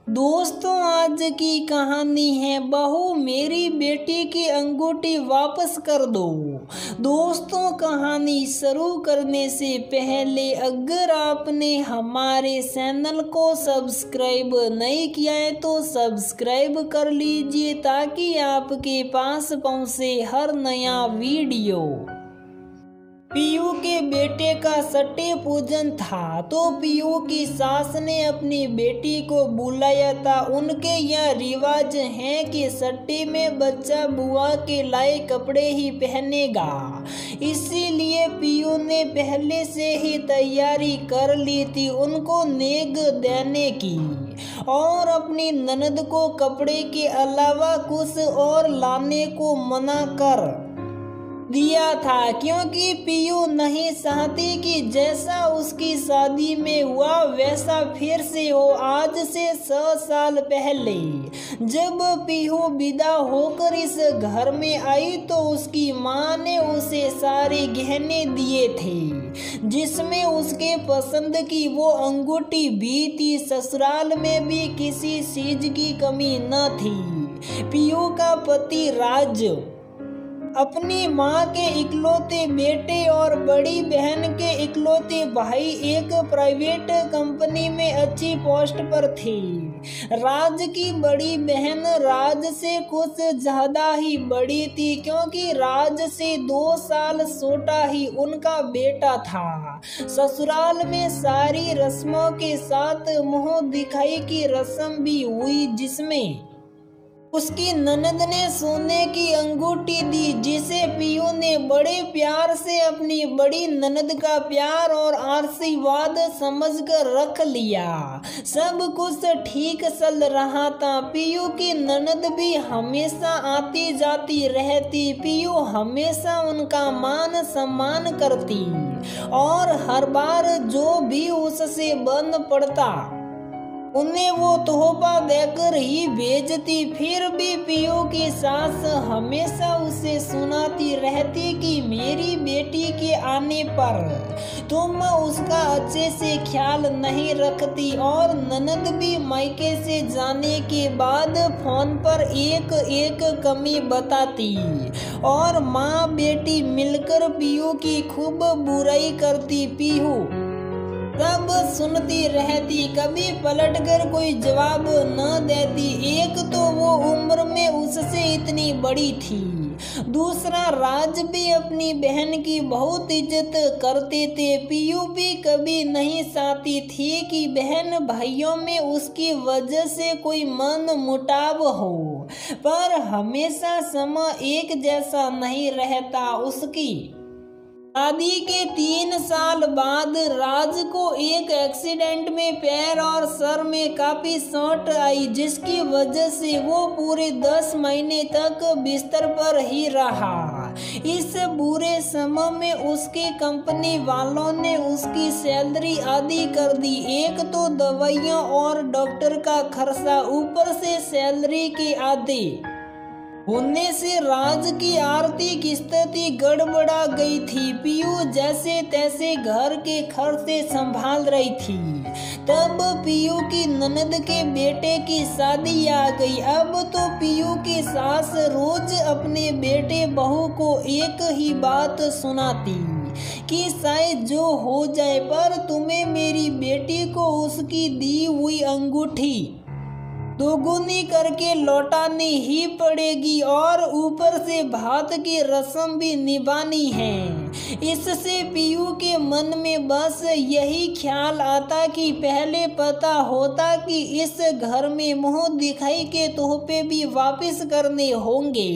दोस्तों, आज की कहानी है बहू मेरी बेटी की अंगूठी वापस कर दो। दोस्तों, कहानी शुरू करने से पहले अगर आपने हमारे चैनल को सब्सक्राइब नहीं किया है तो सब्सक्राइब कर लीजिए ताकि आपके पास पहुंचे हर नया वीडियो। पीयू के बेटे का सट्टे पूजन था तो पीयू की सास ने अपनी बेटी को बुलाया था। उनके यहाँ रिवाज है कि सट्टे में बच्चा बुआ के लाए कपड़े ही पहनेगा, इसीलिए पीयू ने पहले से ही तैयारी कर ली थी उनको नेग देने की और अपनी ननद को कपड़े के अलावा कुछ और लाने को मना कर दिया था, क्योंकि पीयू नहीं चाहती कि जैसा उसकी शादी में हुआ वैसा फिर से हो। आज से 6 साल पहले जब पीयू विदा होकर इस घर में आई तो उसकी माँ ने उसे सारे गहने दिए थे जिसमें उसके पसंद की वो अंगूठी भी थी। ससुराल में भी किसी चीज की कमी न थी। पीयू का पति राज अपनी माँ के इकलौते बेटे और बड़ी बहन के इकलौते भाई एक प्राइवेट कंपनी में अच्छी पोस्ट पर थे। राज की बड़ी बहन राज से कुछ ज्यादा ही बड़ी थी, क्योंकि राज से 2 साल छोटा ही उनका बेटा था। ससुराल में सारी रस्मों के साथ मुंह दिखाई की रस्म भी हुई, जिसमें उसकी ननद ने सोने की अंगूठी दी जिसे पीयू ने बड़े प्यार से अपनी बड़ी ननद का प्यार और आशीर्वाद समझकर रख लिया। सब कुछ ठीक चल रहा था। पीयू की ननद भी हमेशा आती जाती रहती। पीयू हमेशा उनका मान सम्मान करती और हर बार जो भी उससे बन पड़ता उन्हें वो तोहफा देकर ही भेजती। फिर भी पीयू की सास हमेशा उसे सुनाती रहती कि मेरी बेटी के आने पर तुम उसका अच्छे से ख्याल नहीं रखती, और ननद भी मायके से जाने के बाद फोन पर एक एक कमी बताती और माँ बेटी मिलकर पीयू की खूब बुराई करती। पीयू तब सुनती रहती, कभी पलटकर कोई जवाब न देती। एक तो वो उम्र में उससे इतनी बड़ी थी, दूसरा राज भी अपनी बहन की बहुत इज्जत करते थे। पीयू भी कभी नहीं चाहती थी कि बहन भाइयों में उसकी वजह से कोई मन मुटाव हो, पर हमेशा समय एक जैसा नहीं रहता। उसकी शादी के 3 साल बाद राज को एक एक्सीडेंट में पैर और सर में काफी चोट आई, जिसकी वजह से वो पूरे 10 महीने तक बिस्तर पर ही रहा। इस बुरे समय में उसके कंपनी वालों ने उसकी सैलरी आधी कर दी। एक तो दवाइयाँ और डॉक्टर का खर्चा, ऊपर से सैलरी के आधे होने से राज की आर्थिक स्थिति गड़बड़ा गई थी। पीयू जैसे तैसे घर के खर्चे संभाल रही थी। तब पीयू की ननद के बेटे की शादी आ गई। अब तो पीयू की सास रोज अपने बेटे बहू को एक ही बात सुनाती कि शायद जो हो जाए, पर तुम्हें मेरी बेटी को उसकी दी हुई अंगूठी दोगुनी करके लौटानी ही पड़ेगी और ऊपर से भात की रस्म भी निभानी है। इससे पीयू के मन में बस यही ख्याल आता कि पहले पता होता कि इस घर में मुंह दिखाई के तोहफे भी वापस करने होंगे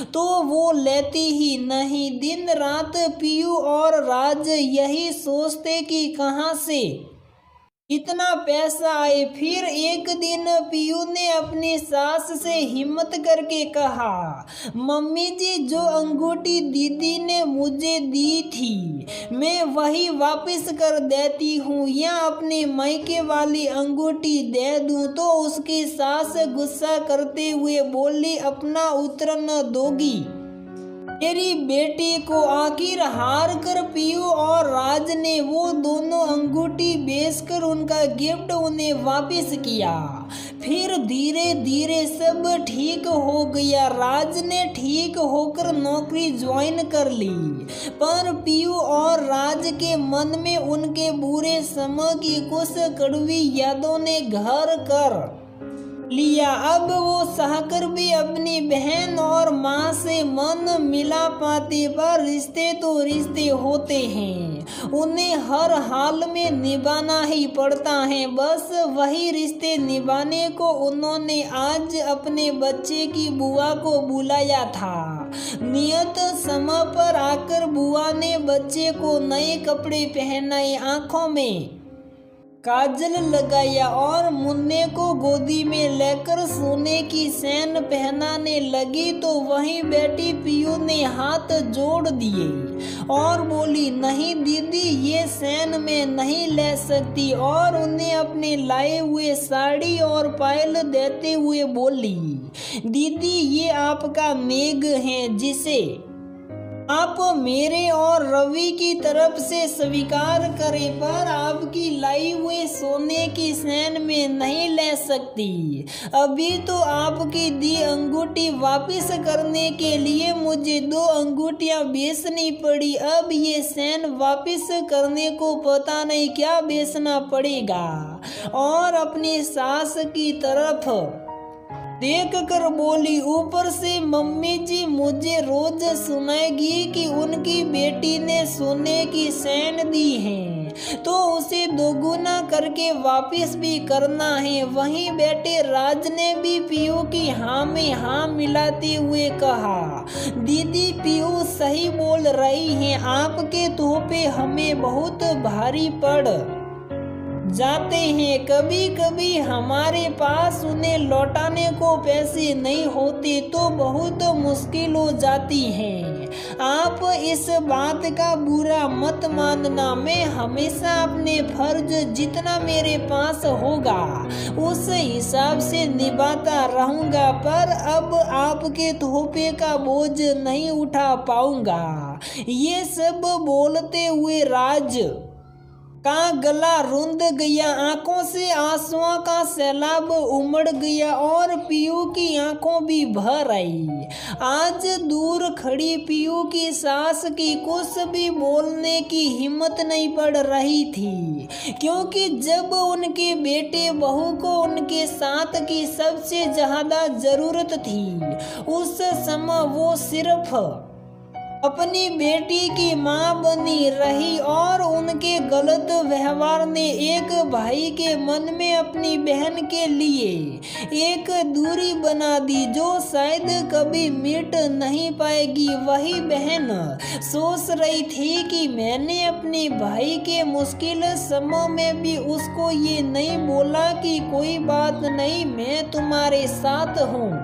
तो वो लेती ही नहीं। दिन रात पीयू और राज यही सोचते कि कहाँ से इतना पैसा आए। फिर एक दिन पीयू ने अपनी सास से हिम्मत करके कहा, मम्मी जी, जो अंगूठी दीदी ने मुझे दी थी मैं वही वापस कर देती हूँ, या अपने मायके वाली अंगूठी दे दूँ। तो उसकी सास गुस्सा करते हुए बोली, अपना उत्तर न दोगी मेरी बेटी को। आखिर हार कर पीयू और राज ने वो दोनों अंगूठी बेचकर उनका गिफ्ट उन्हें वापस किया। फिर धीरे धीरे सब ठीक हो गया। राज ने ठीक होकर नौकरी ज्वाइन कर ली, पर पीयू और राज के मन में उनके बुरे समय की कुछ कड़वी यादों ने घर कर लिया। अब वो सहकर भी अपनी बहन और माँ से मन मिला पाते, पर रिश्ते तो रिश्ते होते हैं, उन्हें हर हाल में निभाना ही पड़ता है। बस वही रिश्ते निभाने को उन्होंने आज अपने बच्चे की बुआ को बुलाया था। नियत समय पर आकर बुआ ने बच्चे को नए कपड़े पहनाए, आंखों में काजल लगाया और मुन्ने को गोदी में लेकर सोने की सेन पहनाने लगी तो वहीं बैठी पीयू ने हाथ जोड़ दिए और बोली, नहीं दीदी, ये सेन मैं नहीं ले सकती, और उन्हें अपने लाए हुए साड़ी और पायल देते हुए बोली, दीदी ये आपका नेग है जिसे आप मेरे और रवि की तरफ से स्वीकार करें, पर आपकी लाई हुई सोने की सेन में नहीं ले सकती। अभी तो आपकी दी अंगूठी वापस करने के लिए मुझे 2 अंगूठियां बेचनी पड़ी। अब ये सेन वापस करने को पता नहीं क्या बेचना पड़ेगा। और अपनी सास की तरफ देख कर बोली, ऊपर से मम्मी जी मुझे रोज सुनाएगी कि उनकी बेटी ने सोने की सेन दी है तो उसे दोगुना करके वापस भी करना है। वहीं बैठे राज ने भी पीयू की हाँ में हाँ मिलाते हुए कहा, दीदी पीयू सही बोल रही हैं, आपके तोहफे हमें बहुत भारी पड़ जाते हैं। कभी कभी हमारे पास उन्हें लौटाने को पैसे नहीं होते तो बहुत मुश्किल हो जाती है। आप इस बात का बुरा मत मानना, मैं हमेशा अपने फर्ज जितना मेरे पास होगा उस हिसाब से निभाता रहूंगा, पर अब आपके तोहफे का बोझ नहीं उठा पाऊंगा। ये सब बोलते हुए राज का गला रुंध गया, आंखों से आंसुओं का सैलाब उमड़ गया और पीयू की आंखों भी भर आई। आज दूर खड़ी पीयू की सास की कुछ भी बोलने की हिम्मत नहीं पड़ रही थी, क्योंकि जब उनके बेटे बहू को उनके साथ की सबसे ज्यादा जरूरत थी उस समय वो सिर्फ अपनी बेटी की मां बनी रही और उनके गलत व्यवहार ने एक भाई के मन में अपनी बहन के लिए एक दूरी बना दी जो शायद कभी मिट नहीं पाएगी। वही बहन सोच रही थी कि मैंने अपने भाई के मुश्किल समय में भी उसको ये नहीं बोला कि कोई बात नहीं, मैं तुम्हारे साथ हूँ।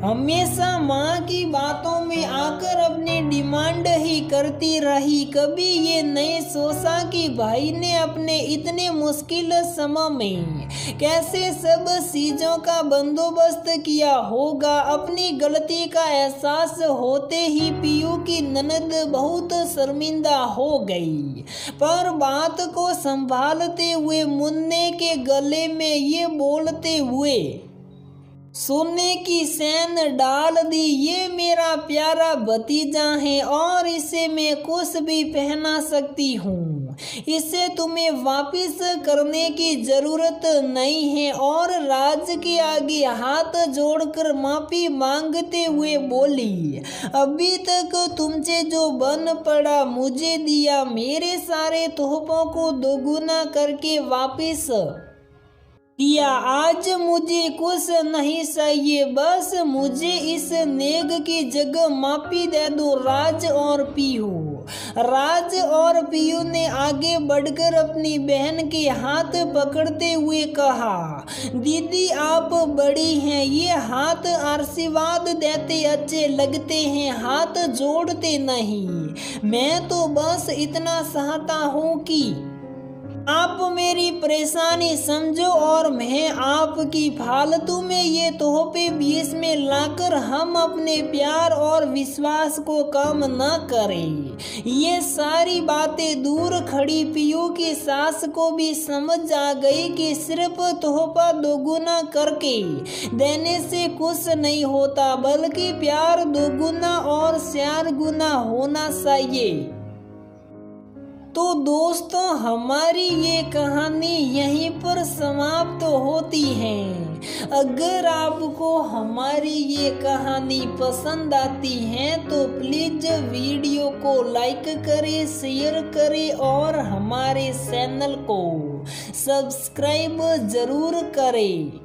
हमेशा माँ की बातों में आकर अपनी डिमांड ही करती रही। कभी ये नहीं सोचा कि भाई ने अपने इतने मुश्किल समय में कैसे सब चीजों का बंदोबस्त किया होगा। अपनी गलती का एहसास होते ही पीयू की ननद बहुत शर्मिंदा हो गई, पर बात को संभालते हुए मुन्ने के गले में ये बोलते हुए सोने की सेन डाल दी, ये मेरा प्यारा भतीजा है और इसे मैं कुछ भी पहना सकती हूँ, इसे तुम्हें वापस करने की जरूरत नहीं है। और राज के आगे हाथ जोड़कर माफी मांगते हुए बोली, अभी तक तुमसे जो बन पड़ा मुझे दिया, मेरे सारे तोहफों को दोगुना करके वापस किया। आज मुझे कुछ नहीं चाहिए, बस मुझे इस नेग की जगह माफी दे दो राज और पीयू। राज और पीयू ने आगे बढ़कर अपनी बहन के हाथ पकड़ते हुए कहा, दीदी आप बड़ी हैं, ये हाथ आशीर्वाद देते अच्छे लगते हैं, हाथ जोड़ते नहीं। मैं तो बस इतना चाहता हूँ कि आप मेरी परेशानी समझो और मैं आपकी फालतू में ये तोहफे बीच में लाकर हम अपने प्यार और विश्वास को कम न करें। ये सारी बातें दूर खड़ी पीयू की सास को भी समझ आ गई कि सिर्फ तोहफा दोगुना करके देने से कुछ नहीं होता, बल्कि प्यार दोगुना और 4 गुना होना चाहिए। तो दोस्तों, हमारी ये कहानी यहीं पर समाप्त होती है। अगर आपको हमारी ये कहानी पसंद आती है तो प्लीज़ वीडियो को लाइक करें, शेयर करें और हमारे चैनल को सब्सक्राइब ज़रूर करें।